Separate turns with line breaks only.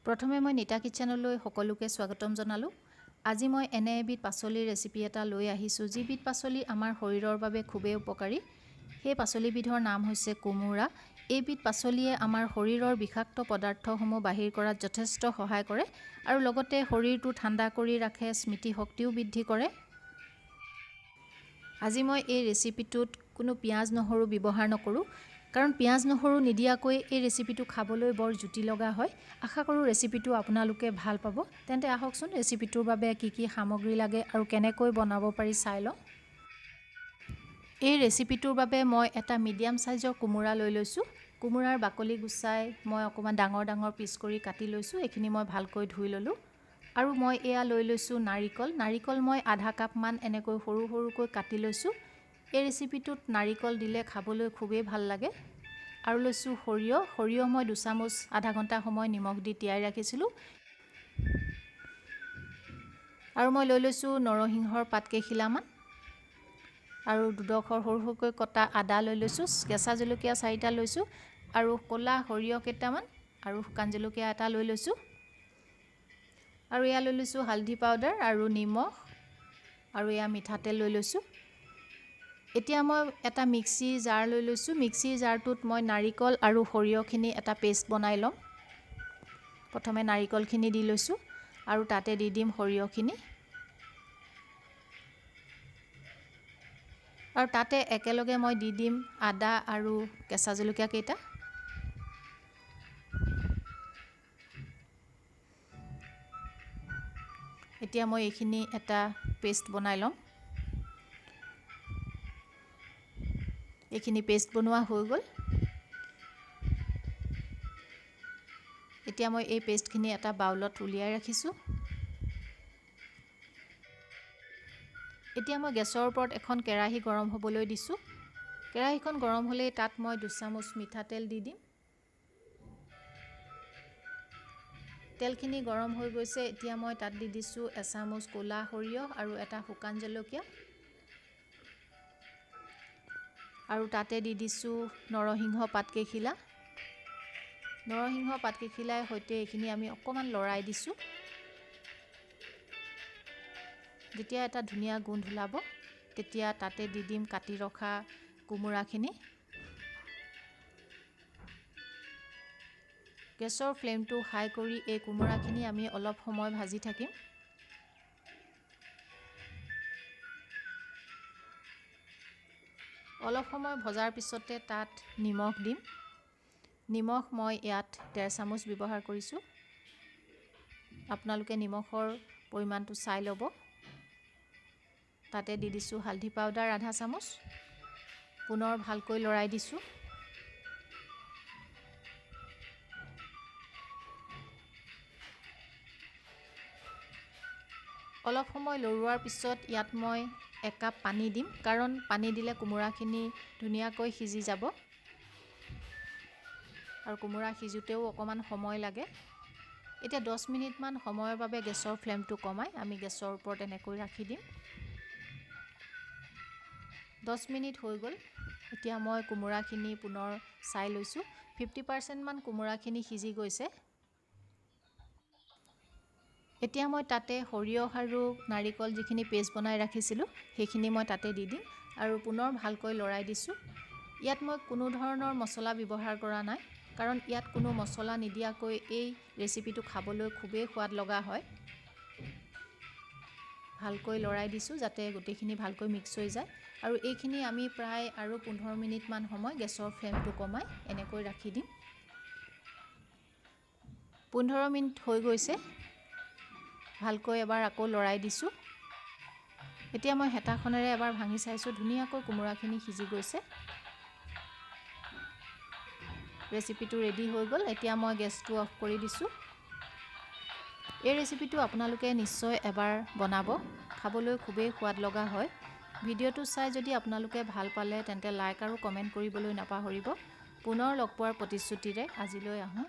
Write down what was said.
প্ৰথমে মই নিতাকিচ্চেনলৈ সকলোকে স্বাগতম জনালোঁ। আজি মই এনে এবিধ পাচলিৰ ৰেচিপি এটা লৈ আহিছোঁ যিবিধ পাচলি আমাৰ শৰীৰৰ বাবে খুবেই উপকাৰী। সেই পাচলিবিধৰ নাম হৈছে কোমোৰা। এইবিধ পাচলিয়ে আমাৰ শৰীৰৰ বিষাক্ত পদাৰ্থসমূহ বাহিৰ কৰাত যথেষ্ট সহায় কৰে আৰু লগতে শৰীৰটো ঠাণ্ডা কৰি ৰাখে, স্মৃতিশক্তিও বৃদ্ধি কৰে। আজি মই এই ৰেচিপিটোত কোনো পিঁয়াজ নহৰু ব্যৱহাৰ নকৰোঁ, কাৰণ পিঁয়াজ নহৰু নিদিয়াকৈ এই ৰেচিপিটো খাবলৈ বৰ জুতি লগা হয়। আশা কৰোঁ ৰেচিপিটো আপোনালোকে ভাল পাব। তেন্তে আহকচোন ৰেচিপিটোৰ বাবে কি কি সামগ্ৰী লাগে আৰু কেনেকৈ বনাব পাৰি চাই লওঁ। এই ৰেচিপিটোৰ বাবে মই এটা মিডিয়াম চাইজৰ কোমোৰা লৈ লৈছোঁ। কোমোৰাৰ বাকলি গুচাই মই অকণমান ডাঙৰ ডাঙৰ পিচ কৰি কাটি লৈছোঁ। এইখিনি মই ভালকৈ ধুই ল'লোঁ। আৰু মই এয়া লৈ লৈছোঁ নাৰিকল। নাৰিকল মই আধা কাপমান এনেকৈ সৰু সৰুকৈ কাটি লৈছোঁ। এই ৰেচিপিটোত নাৰিকল দিলে খাবলৈ খুবেই ভাল লাগে। আৰু লৈছোঁ সৰিয়হ। সৰিয়হ মই 2 চামুচ আধা ঘণ্টা সময় নিমখ দি তিয়াই ৰাখিছিলোঁ। আৰু মই লৈ লৈছোঁ নৰসিংহৰ পাত কেইখিলামান আৰু 2 সৰু সৰুকৈ কটা আদা লৈ লৈছোঁ। কেঁচা জলকীয়া 4টা লৈছোঁ আৰু ক'লা সৰিয়হ কেইটামান আৰু শুকান জলকীয়া এটা লৈ লৈছোঁ। আৰু এয়া লৈ লৈছোঁ হালধি পাউডাৰ আৰু নিমখ আৰু এয়া মিঠাতেল লৈ লৈছোঁ। এতিয়া মই এটা মিক্সি জাৰ লৈ লৈছোঁ। মিক্সি জাৰটোত মই নাৰিকল আৰু সৰিয়হখিনি এটা পেষ্ট বনাই ল'ম। প্ৰথমে নাৰিকলখিনি দি লৈছোঁ আৰু তাতে দি দিম সৰিয়হখিনি। আৰু তাতে একেলগে মই দি দিম আদা আৰু কেঁচা জলকীয়া কেইটা। এতিয়া মই এইখিনি এটা পেষ্ট বনাই ল'ম। এইখিনি পেষ্ট বনোৱা হৈ গ'ল। এতিয়া মই এই পেষ্টখিনি এটা বাউলত উলিয়াই ৰাখিছোঁ। এতিয়া মই গেছৰ ওপৰত এখন কেৰাহী গৰম হ'বলৈ দিছোঁ। কেৰাহীখন গৰম হ'লেই তাত মই 2 চামুচ মিঠাতেল দি দিম। তেলখিনি গৰম হৈ গৈছে। এতিয়া মই তাত দি দিছোঁ 1 চামুচ ক'লা সৰিয়হ আৰু এটা শুকান জলকীয়া। আৰু তাতে দি দিছোঁ নৰসিংহ পাত কেইখিলা। নৰসিংহ পাত কেইখিলাৰ সৈতে এইখিনি আমি অকণমান লৰাই দিছোঁ। যেতিয়া এটা ধুনীয়া গোন্ধ ওলাব তেতিয়া তাতে দি দিম কাটি ৰখা কোমোৰাখিনি। গেছৰ ফ্লেমটো হাই কৰি এই কোমোৰাখিনি আমি অলপ সময় ভাজি থাকিম। অলপ সময় ভজাৰ পিছতে তাত নিমখ দিম। নিমখ মই ইয়াত 1.5 চামুচ ব্যৱহাৰ কৰিছোঁ। আপোনালোকে নিমখৰ পৰিমাণটো চাই ল'ব। তাতে দি দিছোঁ হালধি পাউডাৰ আধা চামুচ। পুনৰ ভালকৈ লৰাই দিছোঁ। অলপ সময় লৰোৱাৰ পিছত ইয়াত মই 1 কাপ পানী দিম, কাৰণ পানী দিলে কোমোৰাখিনি ধুনীয়াকৈ সিজি যাব আৰু কোমোৰা সিজোতেও অকণমান সময় লাগে। এতিয়া 10 মিনিটমান সময়ৰ বাবে গেছৰ ফ্লেমটো কমাই আমি গেছৰ ওপৰত এনেকৈ ৰাখি দিম। 10 মিনিট হৈ গ'ল। এতিয়া মই কোমোৰাখিনি পুনৰ চাই লৈছোঁ। 50% মান কোমোৰাখিনি সিজি গৈছে। এতিয়া মই তাতে সৰিয়হ আৰু নাৰিকল যিখিনি পেষ্ট বনাই ৰাখিছিলোঁ সেইখিনি মই তাতে দি দিম আৰু পুনৰ ভালকৈ লৰাই দিছোঁ। ইয়াত মই কোনো ধৰণৰ মছলা ব্যৱহাৰ কৰা নাই, কাৰণ ইয়াত কোনো মছলা নিদিয়াকৈ এই ৰেচিপিটো খাবলৈ খুবেই সোৱাদ লগা হয়। ভালকৈ লৰাই দিছোঁ যাতে গোটেইখিনি ভালকৈ মিক্স হৈ যায়। আৰু এইখিনি আমি প্ৰায় আৰু 15 মিনিটমান সময় গেছৰ ফ্লেমটো কমাই এনেকৈ ৰাখি দিম। 15 মিনিট হৈ গৈছে। ভালকৈ এবাৰ আকৌ লৰাই দিছোঁ। এতিয়া মই হেতাখনেৰে এবাৰ ভাঙি চাইছোঁ। ধুনীয়াকৈ কোমোৰাখিনি সিজি গৈছে। ৰেচিপিটো ৰেডি হৈ গ'ল। এতিয়া মই গেছটো অফ কৰি দিছোঁ। এই ৰেচিপিটো আপোনালোকে নিশ্চয় এবাৰ বনাব। খাবলৈ খুবেই সোৱাদ লগা হয়। ভিডিঅ'টো চাই যদি আপোনালোকে ভাল পালে তেন্তে লাইক আৰু কমেণ্ট কৰিবলৈ নাপাহৰিব। পুনৰ লগ পোৱাৰ প্ৰতিশ্ৰুতিৰে আজিলৈ আহোঁ।